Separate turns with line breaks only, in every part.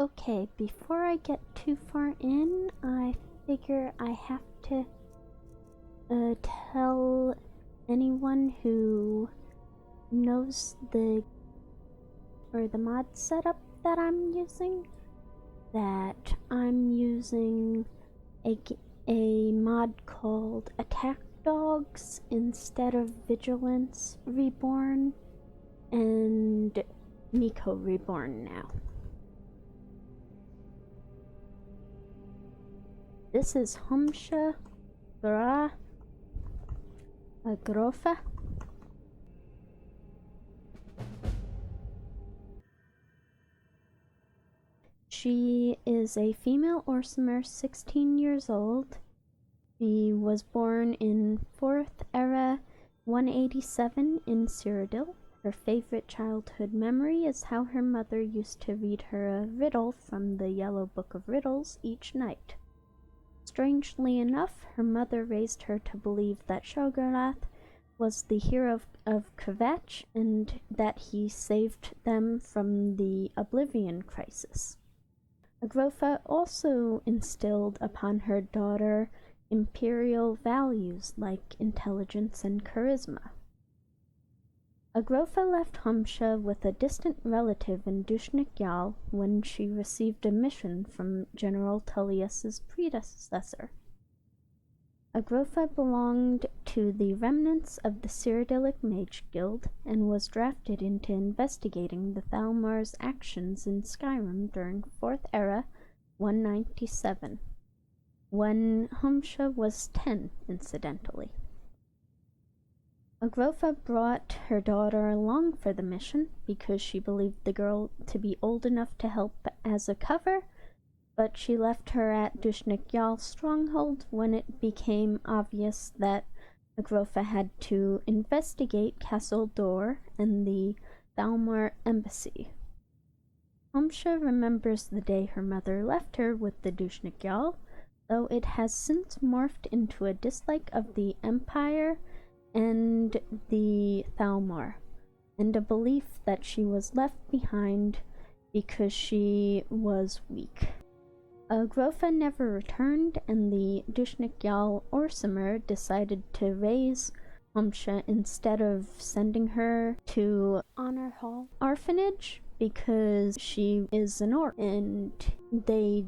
Okay, before I get too far in, I figure I have to tell anyone who knows the mod setup that I'm using that I'm using a mod called Attack Dogs instead of Vigilance Reborn and Miko Reborn now. This is Homsha Gra-Agropha. She is a female Orcimer, 16 years old. She was born in 4th Era 187 in Cyrodiil. Her favorite childhood memory is how her mother used to read her a riddle from the Yellow Book of Riddles each night. Strangely enough, her mother raised her to believe that Shogarath was the hero of Kvatch and that he saved them from the Oblivion Crisis. Agropha also instilled upon her daughter imperial values like intelligence and charisma. Agropha left Homsha with a distant relative in Dushnik Yal when she received a mission from General Tullius's predecessor. Agropha belonged to the remnants of the Cyrodiilic Mage Guild and was drafted into investigating the Thalmar's actions in Skyrim during 4th Era 197, when Homsha was 10, incidentally. Agropha brought her daughter along for the mission because she believed the girl to be old enough to help as a cover, but she left her at Dushnik Yal's stronghold when it became obvious that Agropha had to investigate Castle Dor and the Thalmar embassy. Homsha remembers the day her mother left her with the Dushnik Yal, though it has since morphed into a dislike of the Empire and the Thalmar, and a belief that she was left behind because she was weak. Agropha never returned, and the Dushnik Yal Orcimer decided to raise Homsha instead of sending her to Honor Hall Orphanage because she is an orc, and they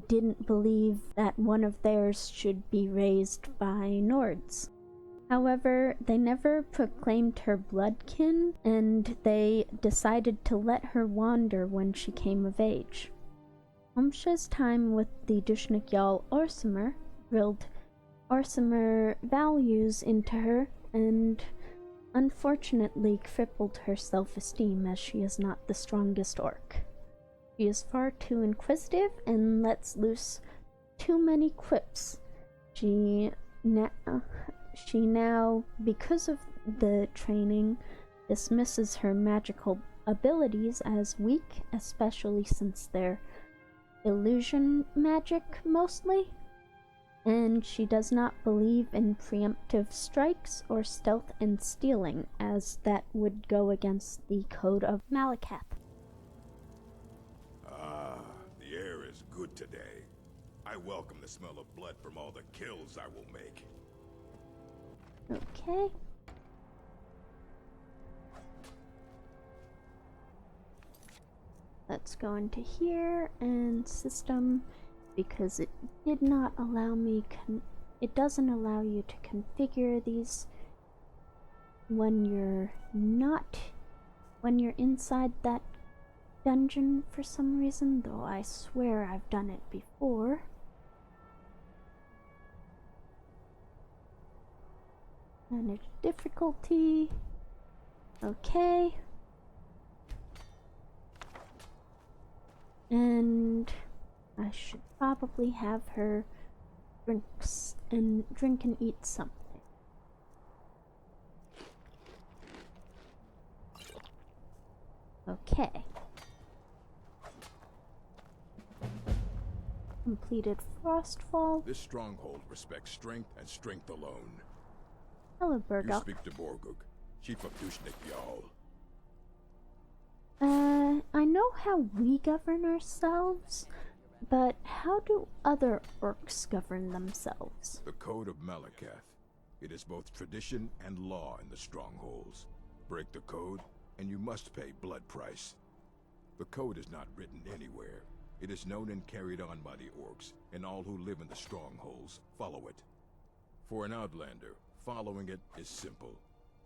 didn't believe that one of theirs should be raised by Nords. However, they never proclaimed her bloodkin, and they decided to let her wander when she came of age. Homsha's time with the Dushnik Yal Orcimer drilled Orcimer values into her and unfortunately crippled her self-esteem as she is not the strongest orc. She is far too inquisitive and lets loose too many quips. She now, because of the training, dismisses her magical abilities as weak, especially since they're illusion magic mostly, and she does not believe in preemptive strikes or stealth and stealing, as that would go against the code of Malakath.
The air is good today. I welcome the smell of blood from all the kills I will make.
Okay. Let's go into here and system, because it did not allow me, it doesn't allow you to configure these when you're inside that dungeon for some reason, though I swear I've done it before. Manage difficulty. Okay. And I should probably have her drink and eat something. Okay. Completed Frostfall.
This stronghold respects strength and strength alone.
Hello,
You
Burgok.
speak to Borguk, chief of Dushnik Yal.
I know how we govern ourselves, but how do other orcs govern themselves?
The Code of Malakath. It is both tradition and law in the strongholds. Break the code, and you must pay blood price. The code is not written anywhere. It is known and carried on by the orcs, and all who live in the strongholds follow it. For an outlander, following it is simple.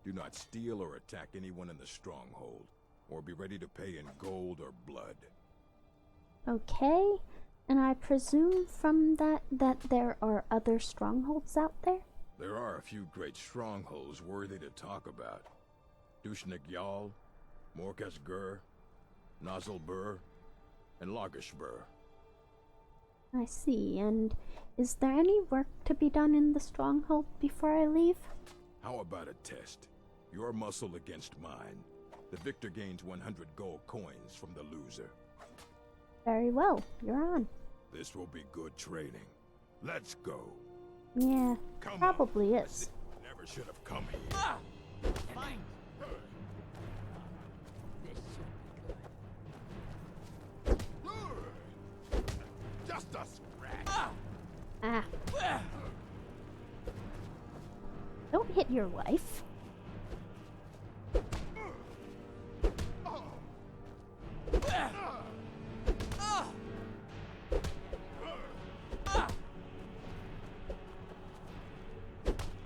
Do not steal or attack anyone in the stronghold, or be ready to pay in gold or blood.
Okay, and I presume from that there are other strongholds out there?
There are a few great strongholds worthy to talk about. Dushnik Yal, Morkas Gur, Nozzlebur, and Lagershbur.
I see, and is there any work to be done in the stronghold before I leave?
How about a test? Your muscle against mine. The victor gains 100 gold coins from the loser.
Very well, you're on.
This will be good training. Let's go.
Yeah,
Come
probably
on.
is.
Never should have come here.
Fine.
Just a scratch.
Ah. Don't hit your wife.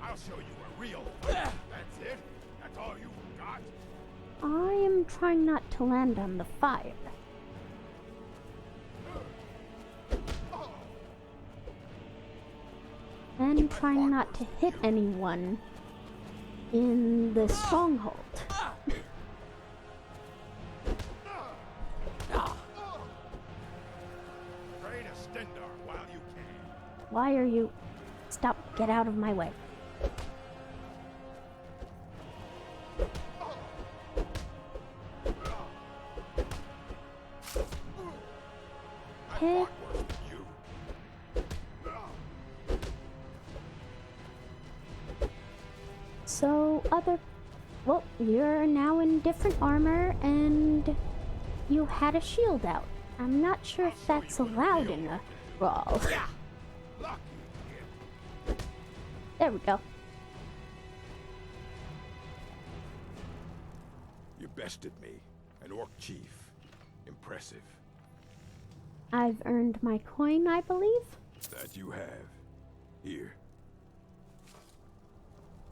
I'll show you a real fight. That's it? That's all you got?
I am trying not to land on the fire. And trying not to hit anyone in the stronghold.
Pray to Stendar while you can.
Why are you... Stop, get out of my way. Okay. So, well, you're now in different armor, and you had a shield out. I'm not sure if that's allowed in a brawl. There we go.
You bested me, an orc chief. Impressive.
I've earned my coin, I believe.
That you have. Here.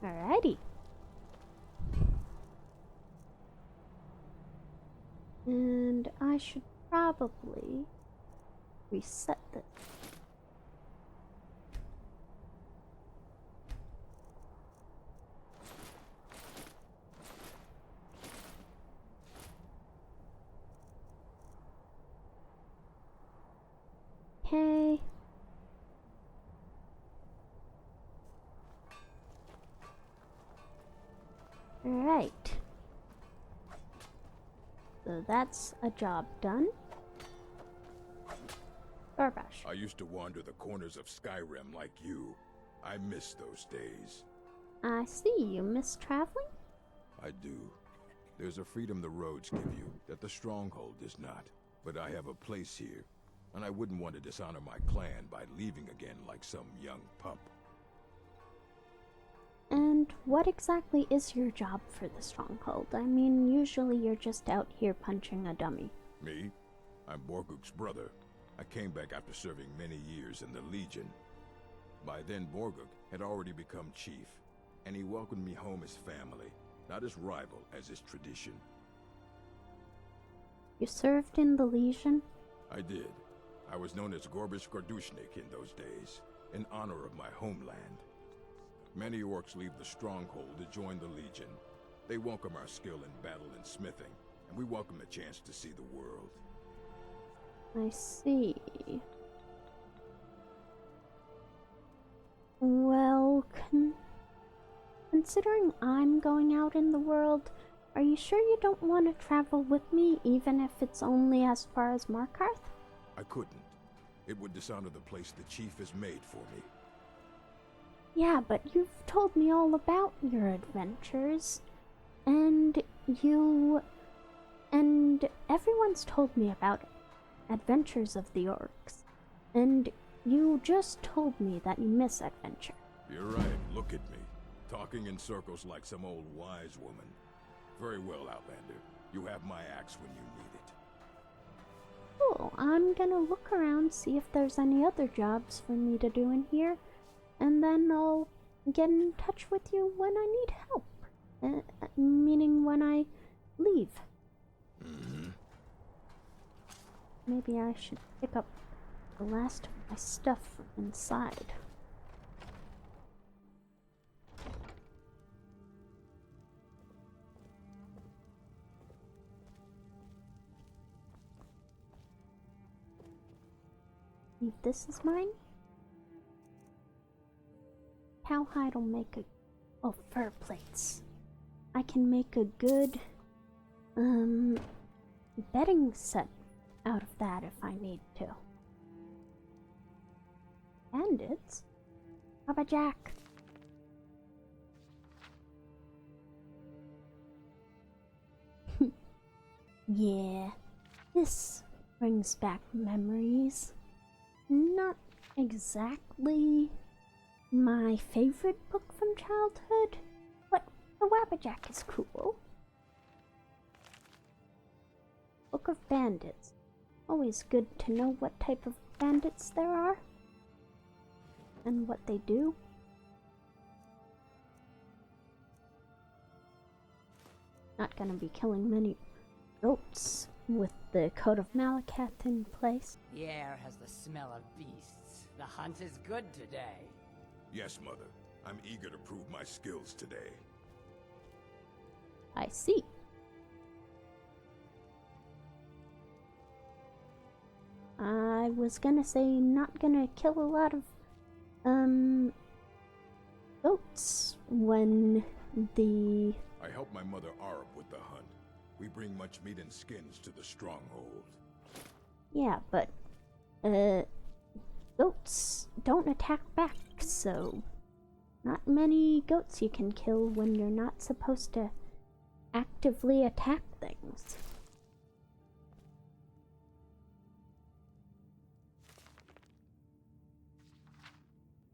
Alrighty. And I should probably reset this. Okay. Alright. So that's a job done. Garbage.
I used to wander the corners of Skyrim like you. I miss those days.
I see, you miss traveling?
I do. There's a freedom the roads give you that the stronghold does not. But I have a place here, and I wouldn't want to dishonor my clan by leaving again like some young pup.
And what exactly is your job for the stronghold? I mean, usually you're just out here punching a dummy.
Me? I'm Borguk's brother. I came back after serving many years in the Legion. By then, Borguk had already become chief, and he welcomed me home as family, not as rival as is tradition.
You served in the Legion?
I did. I was known as Gorbish Gordushnik in those days, in honor of my homeland. Many orcs leave the stronghold to join the Legion. They welcome our skill in battle and smithing, and we welcome the chance to see the world.
I see. Well, considering I'm going out in the world, are you sure you don't want to travel with me, even if it's only as far as Markarth?
I couldn't. It would dishonor the place the chief has made for me.
Yeah, but you've told me all about your adventures, and you And everyone's told me about adventures of the orcs. And you just told me that you miss adventure.
You're right, look at me. Talking in circles like some old wise woman. Very well, Outlander. You have my axe when you need it.
Cool, I'm gonna look around, see if there's any other jobs for me to do in here, and then I'll get in touch with you when I need help. Meaning when I leave.
Mm-hmm.
Maybe I should pick up the last of my stuff from inside. If this is mine, cowhide will make a... Oh, fur plates. I can make a good, bedding set out of that if I need to. Bandits? Papa Jack. Yeah, this brings back memories. Not exactly my favorite book from childhood, but the Wabbajack is cool. Book of Bandits. Always good to know what type of bandits there are and what they do. Not gonna be killing many goats with the Code of Malakath in place.
The air has the smell of beasts. The hunt is good today.
Yes, Mother. I'm eager to prove my skills today.
I see. I was gonna say not gonna kill a lot of, goats when the...
I help my mother Arup with the hunt. We bring much meat and skins to the stronghold.
Yeah, but, goats don't attack back, so not many goats you can kill when you're not supposed to actively attack things.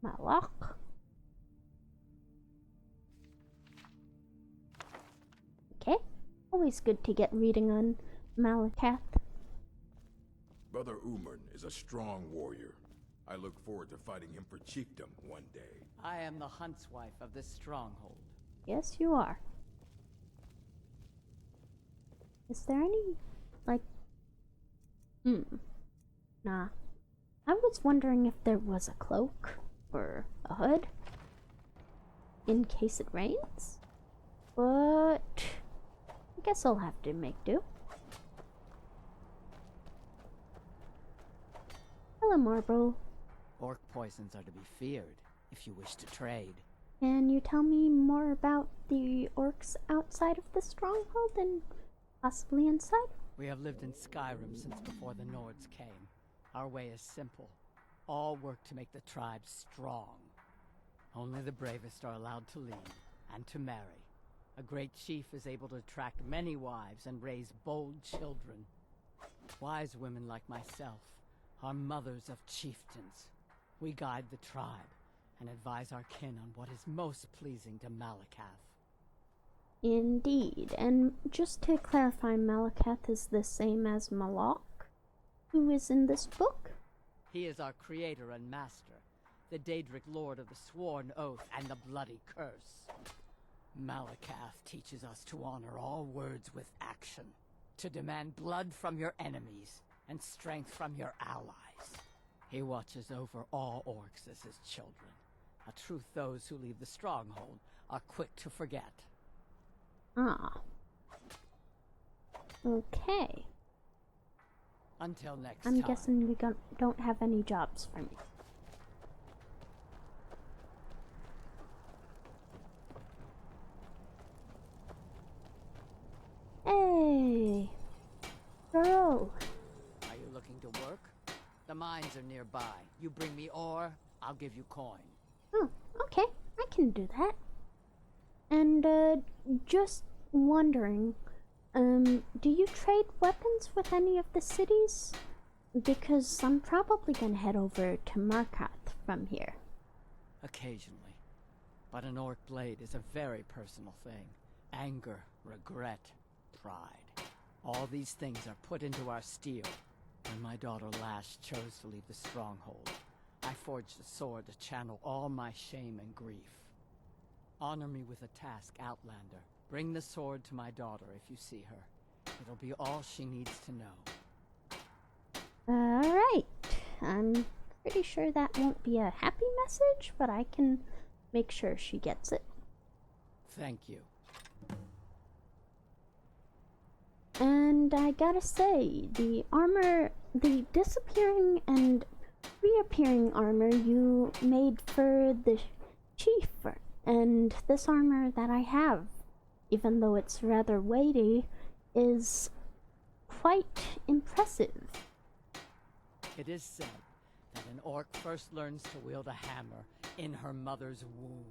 Malak. Okay, always good to get reading on Malakath.
Brother Umern is a strong warrior. I look forward to fighting him for chiefdom one day.
I am the huntswife of this stronghold.
Yes, you are. Is there any, like... Nah. I was wondering if there was a cloak or a hood in case it rains, but I guess I'll have to make do. Hello, Marble.
Orc poisons are to be feared if you wish to trade.
Can you tell me more about the orcs outside of the stronghold and possibly inside?
We have lived in Skyrim since before the Nords came. Our way is simple. All work to make the tribe strong. Only the bravest are allowed to lead and to marry. A great chief is able to attract many wives and raise bold children. Wise women like myself are mothers of chieftains. We guide the tribe and advise our kin on what is most pleasing to Malakath.
Indeed, and just to clarify, Malakath is the same as Malak, who is in this book?
He is our creator and master, the Daedric lord of the sworn oath and the bloody curse. Malakath teaches us to honor all words with action, to demand blood from your enemies and strength from your allies. He watches over all orcs as his children, a truth those who leave the stronghold are quick to forget.
Ah. Okay.
Until next
I'm
time.
guessing you don't have any jobs for me. Hey! Girl!
Are you looking to work? The mines are nearby. You bring me ore, I'll give you coin.
Oh, okay. I can do that. And, just wondering, Do you trade weapons with any of the cities? Because I'm probably gonna head over to Markarth from here.
Occasionally. But an orc blade is a very personal thing. Anger, regret, pride. All these things are put into our steel. When my daughter Lash chose to leave the stronghold, I forged a sword to channel all my shame and grief. Honor me with a task, Outlander. Bring the sword to my daughter if you see her. It'll be all she needs to know.
Alright. I'm pretty sure that won't be a happy message, but I can make sure she gets it.
Thank you.
And I gotta say, the armor, the disappearing and reappearing armor you made for the chief, and this armor that I have, even though it's rather weighty, is quite impressive.
It is said that an orc first learns to wield a hammer in her mother's womb.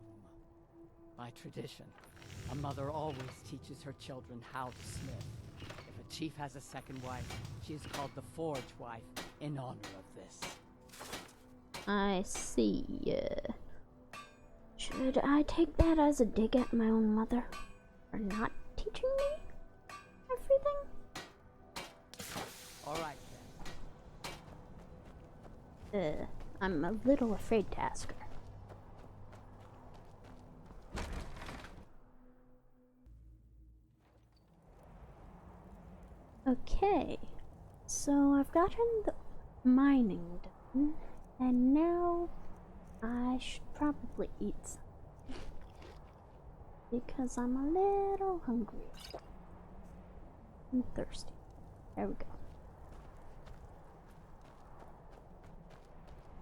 By tradition, a mother always teaches her children how to smith. If a chief has a second wife, she is called the Forge Wife in honor of this.
I see. Should I take that as a dig at my own mother for not teaching me everything?
Alright then.
I'm a little afraid to ask her. Okay, so I've gotten the mining done, and now I should probably eat some, because I'm a little hungry and thirsty. There we go.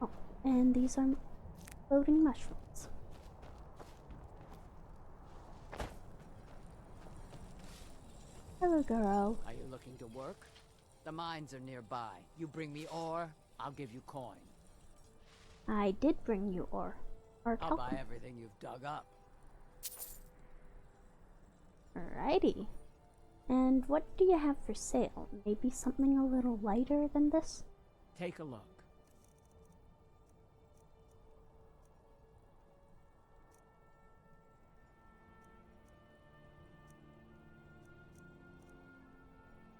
Oh, and these are floating mushrooms. Hello, girl.
Are you looking to work? The mines are nearby. You bring me ore, I'll give you coin.
I did bring you ore.
I'll buy everything you've dug up.
Alrighty. And what do you have for sale? Maybe something a little lighter than this?
Take a look.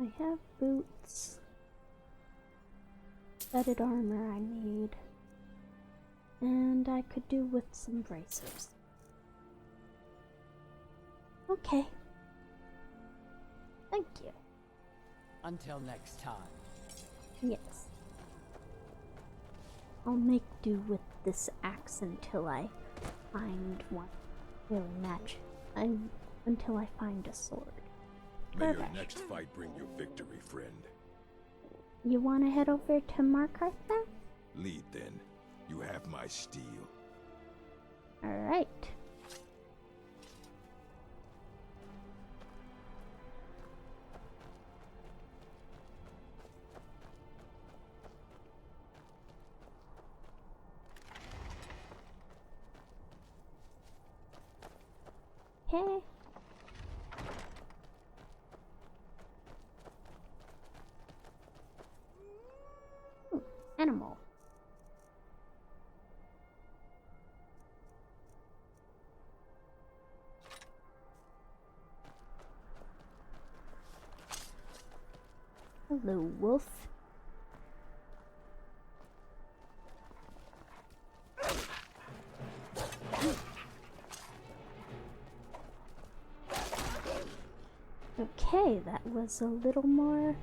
I have boots, studded armor I need, and I could do with some bracers. Okay. Thank you.
Until next time.
Yes. I'll make do with this axe until I find one really match. Until I find a sword.
May your next fight bring you victory, friend.
You want to head over to Markarth now?
Lead then. You have my steel.
Alright. Okay. Animal. Hello, wolf. Okay, that was a little more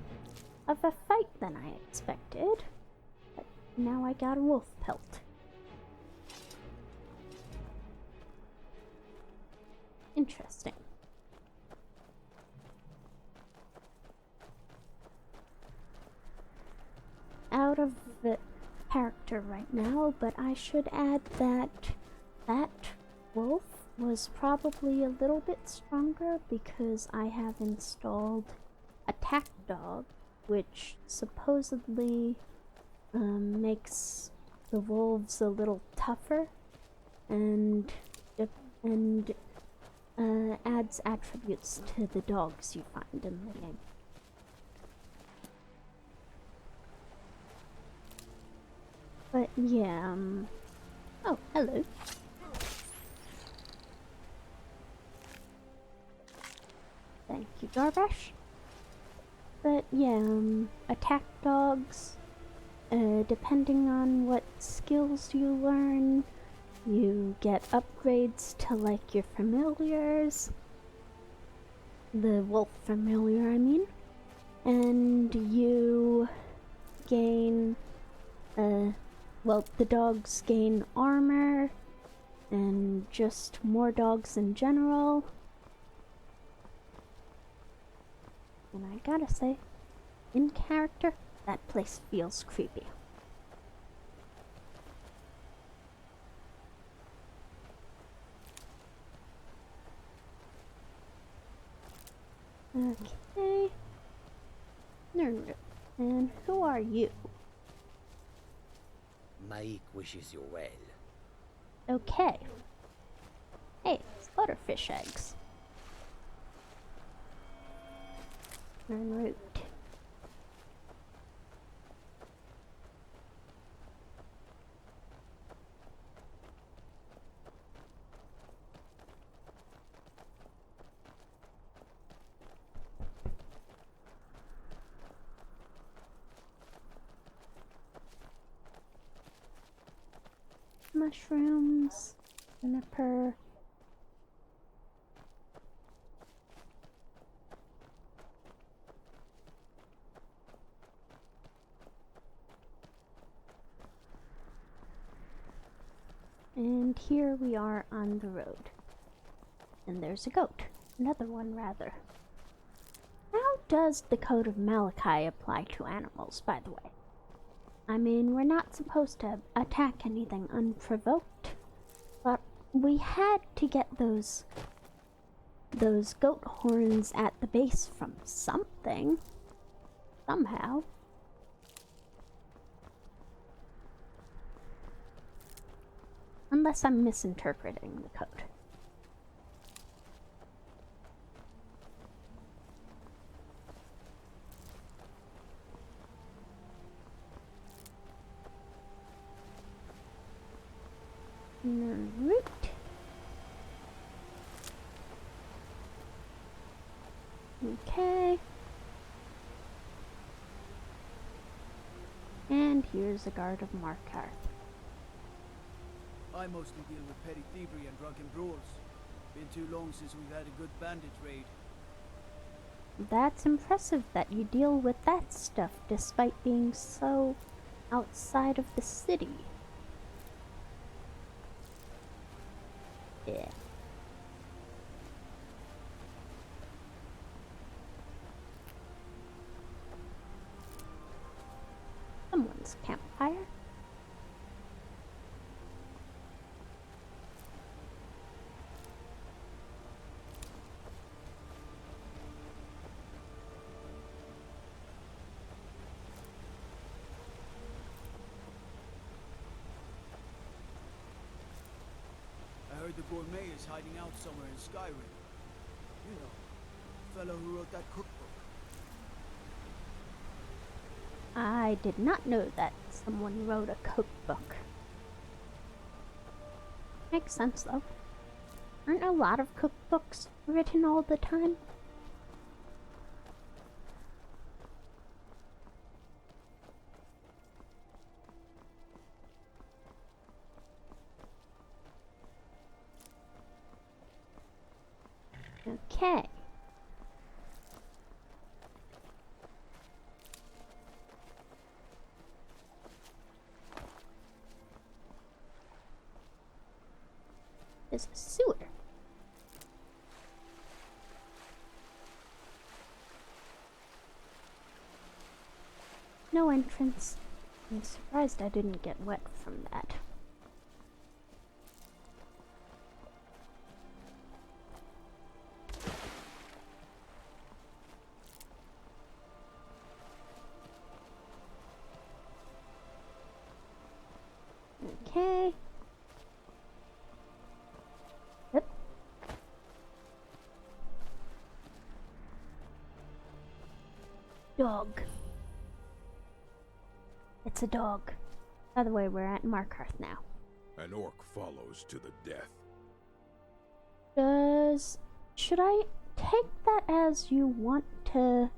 of a fight than I expected. But now I got a wolf pelt. Interesting. Out of the character right now, but I should add that that wolf was probably a little bit stronger because I have installed Attack Dog, which supposedly makes the wolves a little tougher, and adds attributes to the dogs you find in the game. But yeah, oh, hello. Thank you, Garbash. But yeah, attack dogs, depending on what skills you learn, you get upgrades to like your familiars. The wolf familiar, I mean. And you gain, well, the dogs gain armor, and just more dogs in general. And I gotta say, in character, that place feels creepy. Okay. No. And who are you?
Maik wishes you well.
Okay. Hey, it's butterfish eggs. En route. Mushrooms, juniper. And here we are on the road. And there's a goat. Another one, rather. How does the Code of Malachi apply to animals, by the way? I mean, we're not supposed to attack anything unprovoked, but we had to get those goat horns at the base from something. Somehow. Unless I'm misinterpreting the code. Root. Okay. And here's a guard of Markarth.
I mostly deal with petty thievery and drunken brawls. Been too long since we've had a good bandit raid.
That's impressive that you deal with that stuff despite being so outside of the city. Yeah. Someone's campfire.
I heard the gourmet is hiding out somewhere in Skyrim. You know, the fellow who wrote that cookbook.
I did not know that someone wrote a cookbook. Makes sense though. Aren't a lot of cookbooks written all the time? Okay. There's a sewer. No entrance. I'm surprised I didn't get wet from that. Okay. Yep. Dog. It's a dog. By the way, we're at Markarth now.
An orc follows to the death.
Should I take that as you want to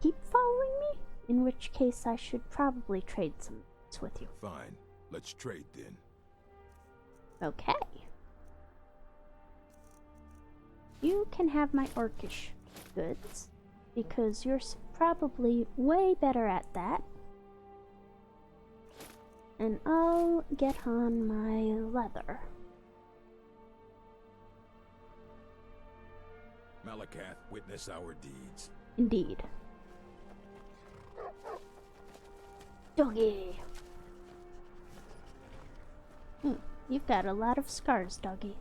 keep following me? In which case I should probably trade some bits with you.
Fine. Let's trade then.
Okay. You can have my orcish goods, because you're probably way better at that. And I'll get on my leather.
Malakath, witness our deeds.
Indeed. Doggy! You've got a lot of scars, doggy.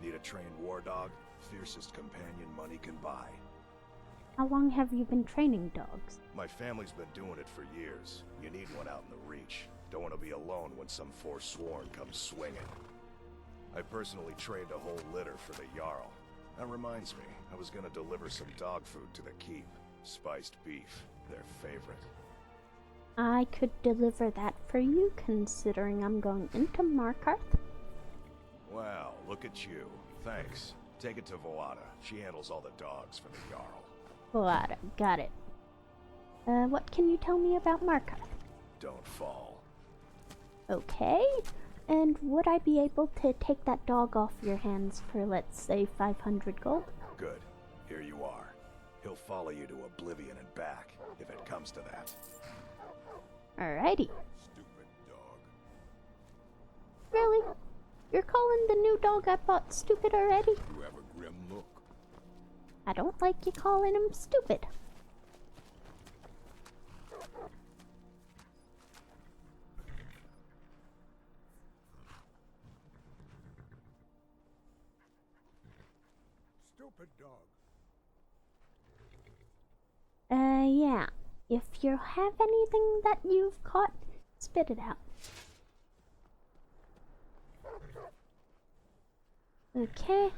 Need a trained war dog? Fiercest companion money can buy.
How long have you been training dogs?
My family's been doing it for years. You need one out in the Reach. Don't want to be alone when some Forsworn comes swinging. I personally trained a whole litter for the Jarl. That reminds me, I was gonna deliver some dog food to the keep. Spiced beef, their favorite.
I could deliver that for you, considering I'm going into Markarth.
Wow, look at you. Thanks. Take it to Voada. She handles all the dogs for the Jarl.
Voada, got it. What can you tell me about Markarth?
Don't fall.
Okay. And would I be able to take that dog off your hands for, let's say, 500 gold?
Good. Here you are. He'll follow you to oblivion and back, if it comes to that.
Alrighty.
Stupid dog.
Really? You're calling the new dog I bought stupid already?
You have a grim look.
I don't like you calling him stupid.
Stupid dog.
Yeah. If you have anything that you've caught, spit it out. Okay.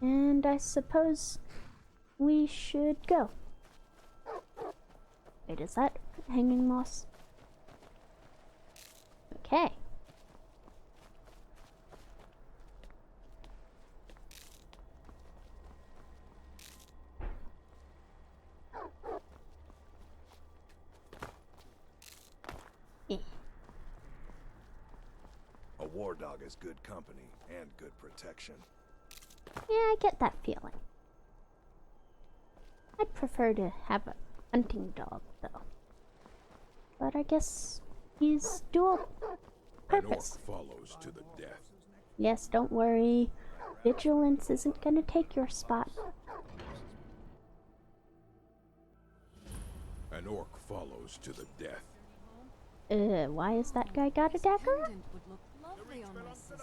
And I suppose we should go. Wait, is that hanging moss? Okay.
A war dog is good company and good protection.
Yeah, I get that feeling. I'd prefer to have a hunting dog, though. But I guess he's dual
An orc
purpose.
follows to the death.
Yes, don't worry. Vigilance isn't gonna take your spot.
An orc follows to the death.
Why has that guy got a dagger?
Would look lovely on my sister.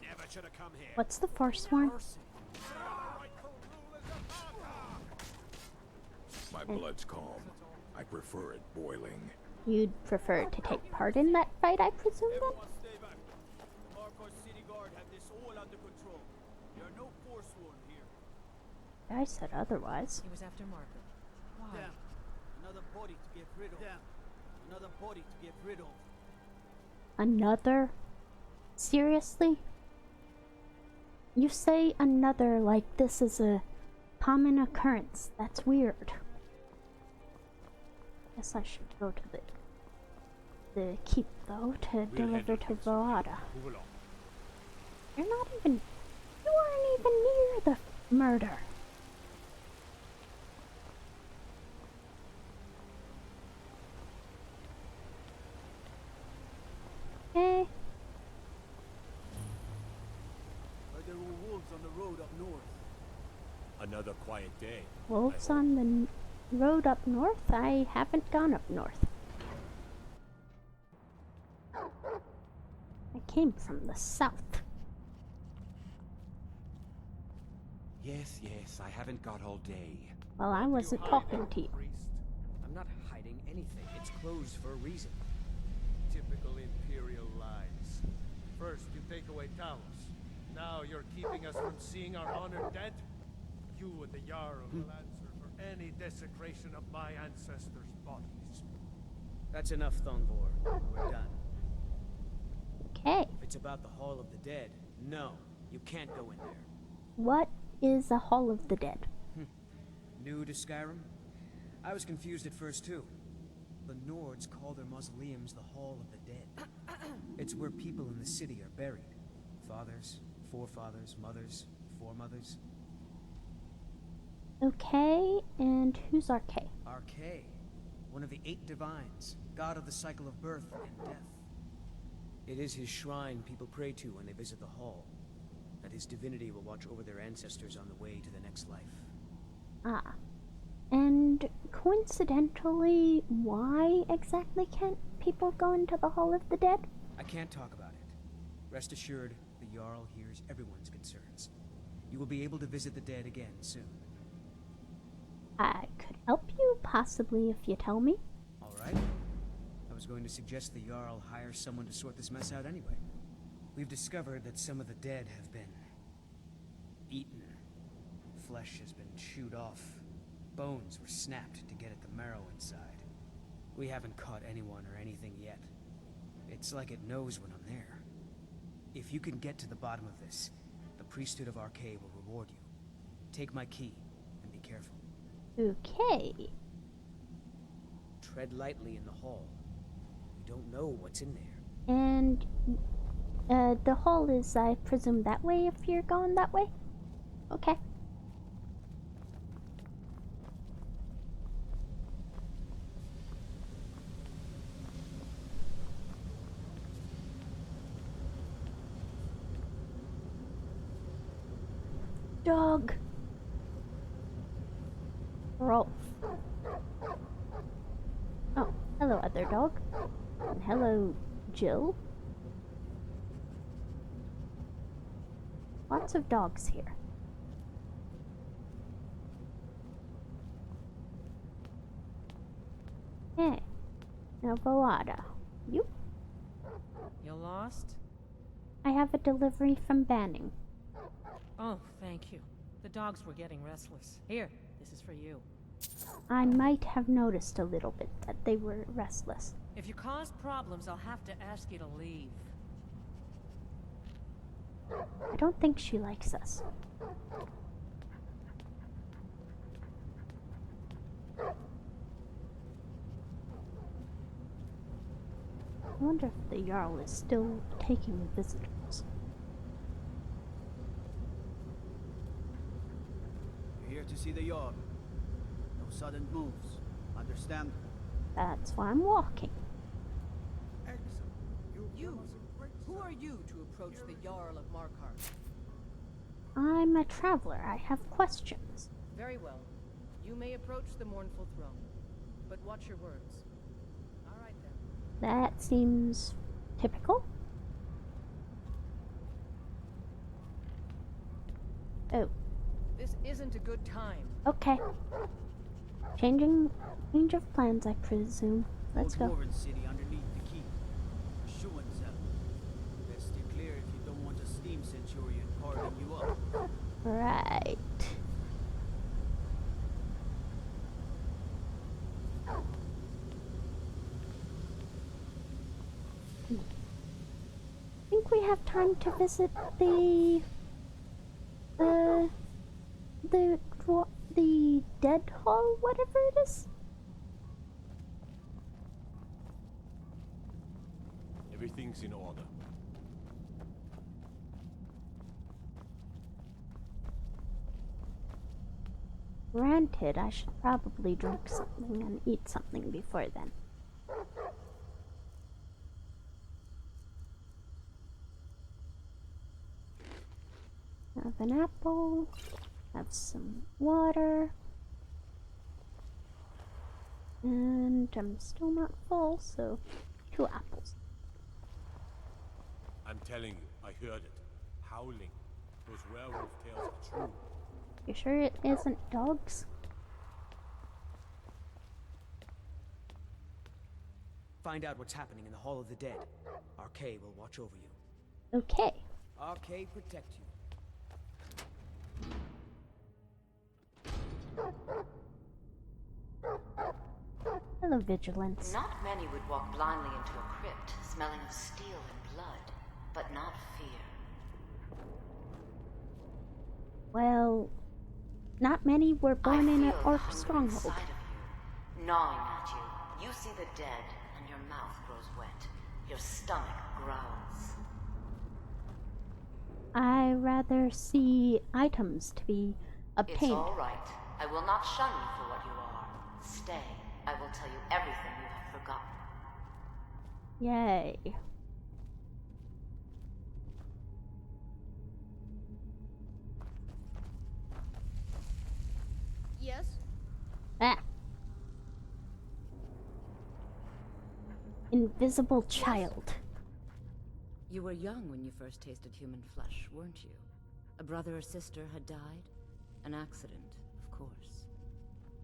Never should have come here.
What's the Forsworn?
My blood's calm. I prefer it boiling.
You'd prefer to take part in that fight, I presume, then?
Everyone stay back. The Markarth City Guard have this all under control. There are no Forsworn here.
I said otherwise.
He was after Margaret. Why?
Damn. Another body to get rid of. Damn. Another body to get rid of.
Another? Seriously? You say another like this is a common occurrence. That's weird. Guess I should go to the keep, though, to deliver to Voada. You're not even... You aren't even near the murder. Okay.
But there were wolves on the road up north.
Another quiet day.
Wolves on the road up north? I haven't gone up north. I came from the south.
Yes, I haven't got all day.
Well, I wasn't talking to you.
Priest. I'm not hiding anything. It's closed for a reason.
Typical Imperial lies.
First, you take away Talos. Now you're keeping us from seeing our honored dead? You and the Jarl will answer for any desecration of my ancestors' bodies.
That's enough, Thongvor. We're done.
Okay.
If it's about the Hall of the Dead, no, you can't go in there.
What is a Hall of the Dead?
New to Skyrim? I was confused at first too. The Nords call their mausoleums the Hall of the Dead. It's where people in the city are buried. Fathers, forefathers, mothers, foremothers.
Okay, and who's Arcade?
Arcade, one of the 8 divines, god of the cycle of birth and death. It is his shrine people pray to when they visit the hall, that his divinity will watch over their ancestors on the way to the next life.
Ah. And coincidentally, why exactly can't people go into the Hall of the Dead?
I can't talk about it. Rest assured, the Jarl hears everyone's concerns. You will be able to visit the dead again soon.
I could help you, possibly, if you tell me.
Alright. I was going to suggest the Jarl hire someone to sort this mess out anyway. We've discovered that some of the dead have been eaten. Flesh has been chewed off. Bones were snapped to get at the marrow inside. We haven't caught anyone or anything yet. It's like it knows when I'm there. If you can get to the bottom of this, the priesthood of Arcade will reward you. Take my key, and be careful.
Okay.
Tread lightly in the hall. You don't know what's in there.
And the hall is, I presume, that way if you're going that way? Okay. Dog. Rolf. Oh, hello, other dog. And hello, Jill. Lots of dogs here. Hey, now Boada. You?
You lost?
I have a delivery from Banning.
Oh, thank you. The dogs were getting restless. Here, this is for you.
I might have noticed a little bit that they were restless.
If you cause problems, I'll have to ask you to leave.
I don't think she likes us. I wonder if the Jarl is still taking visitors.
You're here to see the Jarl. No sudden moves. Understand?
That's why I'm walking.
Who are you to approach the Jarl of Markarth?
I'm a traveler. I have questions.
Very well. You may approach the mournful throne, but watch your words. All right then.
That seems typical. Oh,
This isn't a good time.
okay. Change of plans, I presume. Let's go.
Dwarven city underneath the keep. Schuenzel. Best steer clear if you don't want a steam centurion parting you up.
Right. Think we have time to visit the dead hall, whatever it is.
Everything's in order.
Granted, I should probably drink something and eat something before then. Have an apple, have some water, and I'm still not full, so 2 apples.
I'm telling you, I heard it. Howling. Those werewolf tales are true.
You sure it isn't dogs?
Find out what's happening in the Hall of the Dead. Arcade will watch over you.
Okay.
Arcade protect you.
Hello, Vigilance.
Not many would walk blindly into a crypt, smelling of steel and blood, but not fear.
Well, not many were born in an orc stronghold.
Inside of you, gnawing at you. You see the dead, and your mouth grows wet. Your stomach growls.
I rather see items to be obtained.
It's all right. I will not shun you for what you are. Stay. I will tell you everything you have forgotten.
Yay.
Yes?
Ah. Invisible child.
You were young when you first tasted human flesh, weren't you? A brother or sister had died? An accident, of course.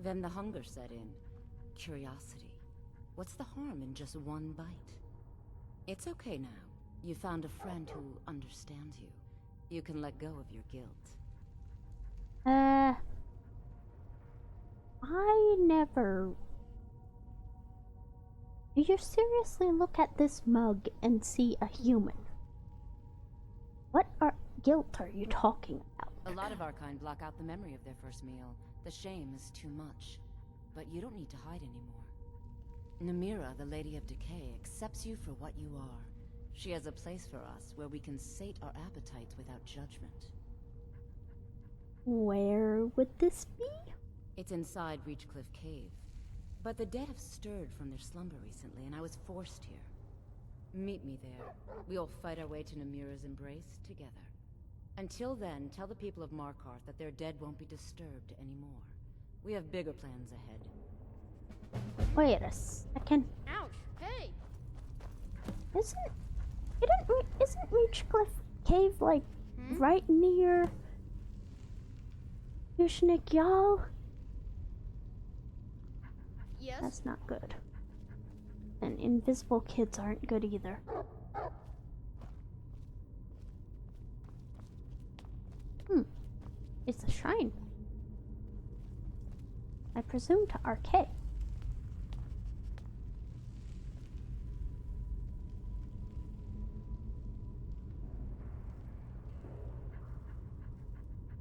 Then the hunger set in. Curiosity. What's the harm in just one bite? It's okay now. You found a friend who understands you. You can let go of your guilt.
I never... Do you seriously look at this mug and see a human? What guilt are you talking about?
A lot of our kind block out the memory of their first meal. The shame is too much. But you don't need to hide anymore. Namira, the Lady of Decay, accepts you for what you are. She has a place for us where we can sate our appetites without judgment.
Where would this be?
It's inside Reachcliff Cave. But the dead have stirred from their slumber recently, and I was forced here. Meet me there. We'll fight our way to Namira's embrace together. Until then, tell the people of Markarth that their dead won't be disturbed anymore. We have bigger plans ahead.
Wait a second.
Ouch! Hey!
Isn't Reachcliff Cave like right near Dushnik Yal?
Yes?
That's not good. And invisible kids aren't good either. It's a shrine. I presume to RK.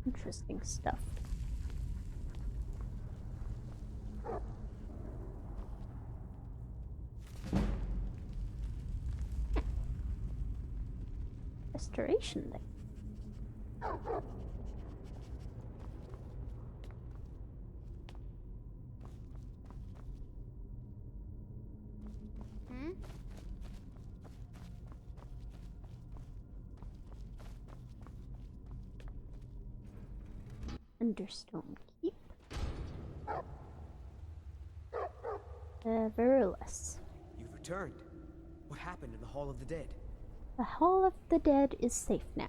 Interesting stuff. Restoration thing. Understone Keep. Verulus.
You've returned. What happened in the Hall of the Dead?
The Hall of the Dead is safe now.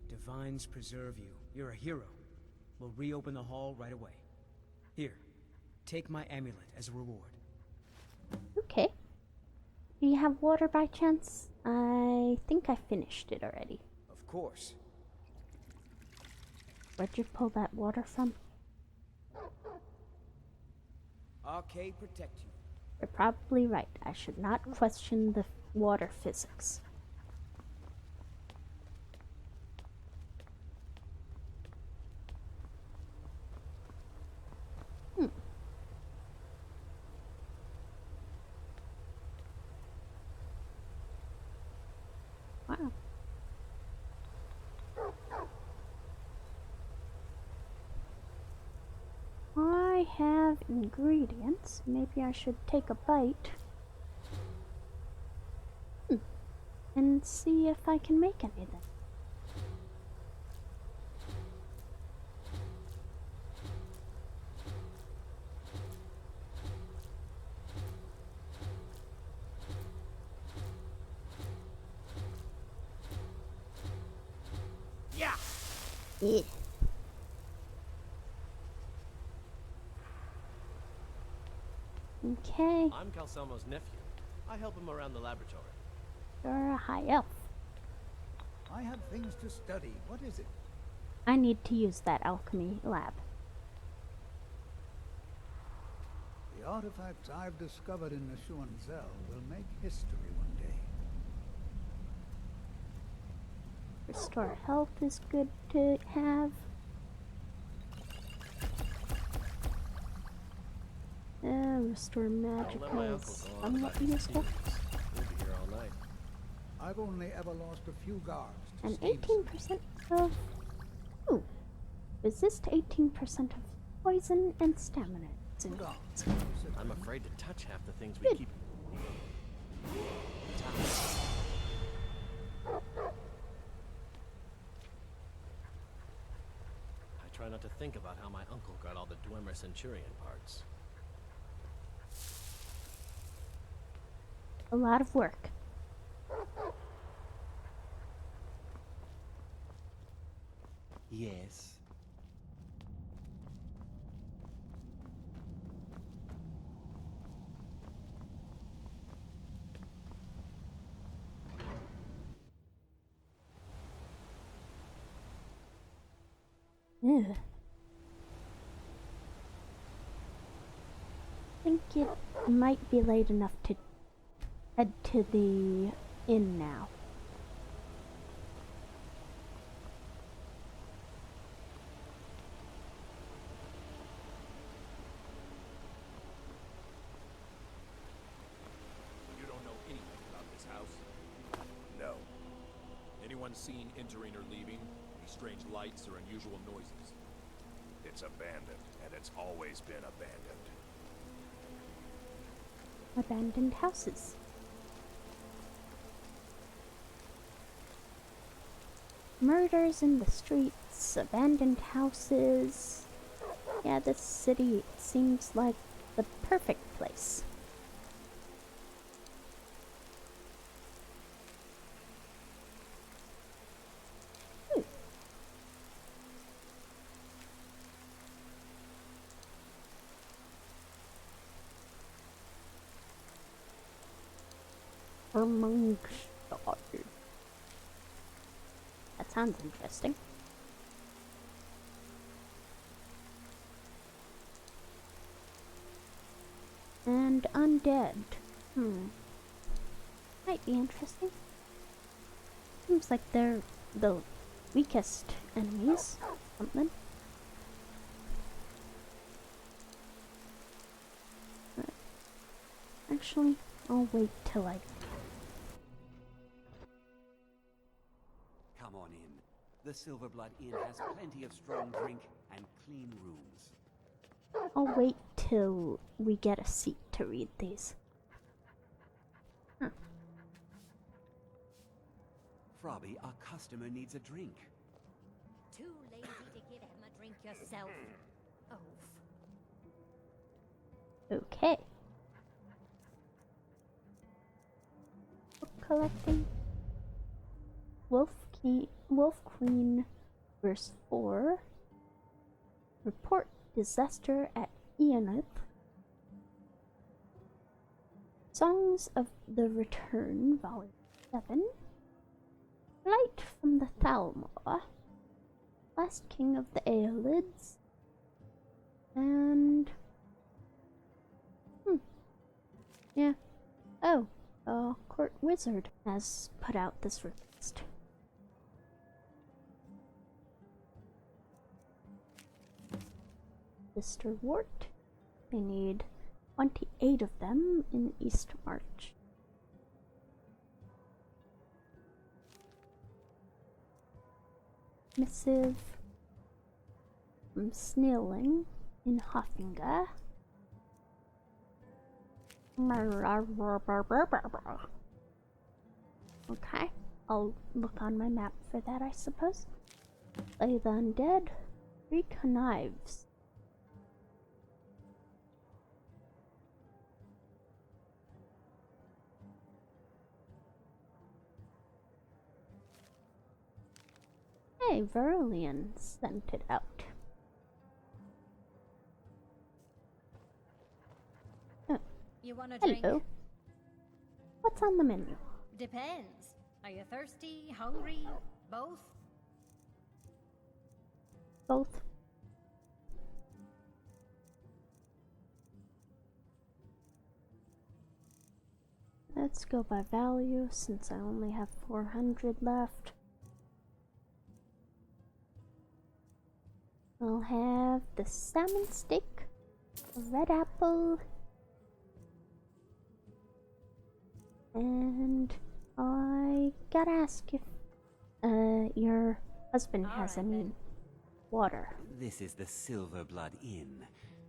Divines preserve you. You're a hero. We'll reopen the hall right away. Here, take my amulet as a reward.
Okay. Do you have water by chance? I think I finished it already.
Of course.
Where'd you pull that water from?
Arcade protect you.
You're probably right. I should not question the water physics. Wow. I have ingredients. Maybe I should take a bite. And see if I can make anything.
Yeah!
Yeah. Okay.
I'm Calcelmo's nephew. I help him around the laboratory.
You're a high elf.
I have things to study. What is it?
I need to use that alchemy lab.
The artifacts I've discovered in Nishuan Zel will make history one day.
Restore health is good to have. Restore magic is somewhat useful.
We'll be here all night.
I've only ever lost a few guards.
And 18% of... Ooh. Resist 18% of poison and stamina.
I'm afraid to touch half the things we keep. I try not to think about how my uncle got all the Dwemer Centurion parts.
A lot of work.
Yes.
Ugh. I think it might be late enough to head to the inn now.
You don't know anything about this house?
No.
Anyone seen entering or leaving? Any strange lights or unusual noises?
It's abandoned, and it's always been abandoned.
Abandoned houses. Murders in the streets, abandoned houses. Yeah, this city seems like the perfect place. That sounds interesting. And undead. Might be interesting. Seems like they're the weakest enemies. Something. Right. Actually, I'll wait till I...
Come on in. The Silverblood Inn has plenty of strong drink and clean rooms.
I'll wait till we get a seat to read these. Huh.
Frobby, our customer needs a drink.
Too lazy to get him a drink yourself.
Okay. Book collecting. Wolf Queen, verse 4. Report disaster at Eonath. Songs of the Return, Volume 7. Light from the Thalmor. Last King of the Aelids. And... yeah. Oh, Court Wizard has put out this request. Mr. Wart. They need 28 of them in East March. Missive from Snilling in Hoffinga. Okay, I'll look on my map for that, I suppose. Play the Undead. Reconnives. Hey, Verulian sent it out. Oh.
You want a drink?
Hello. What's on the menu?
Depends. Are you thirsty, hungry? Both?
Both. Let's go by value since I only have 400 left. I'll have the salmon steak, a red apple, and I gotta ask if your husband has any water.
This is the Silverblood Inn.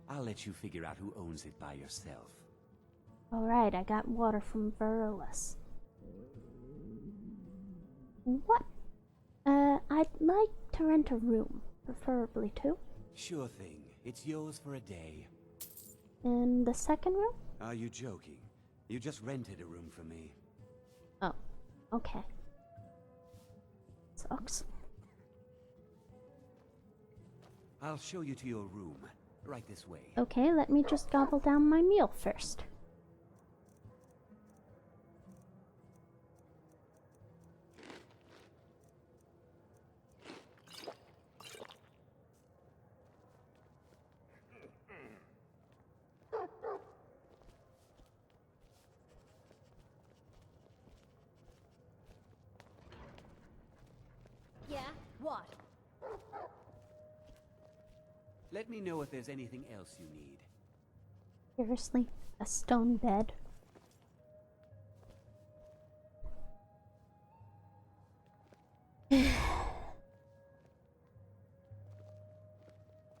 I'll let you figure out who owns it by yourself.
Alright, I got water from Verulus. What? I'd like to rent a room, preferably two.
Sure thing. It's yours for a day.
And the second room?
Are you joking? You just rented a room from me.
Oh, okay. Sucks.
I'll show you to your room. Right this way.
Okay, let me just gobble down my meal first.
Yeah, what?
Let me know if there's anything else you need.
Seriously, a stone bed.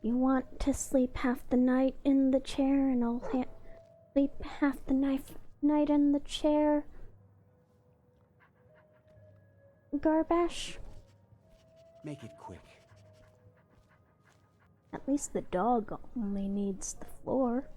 You want to sleep half the night in the chair and I'll sleep half the night in the chair? Garbash?
Make it quick.
At least the dog only needs the floor.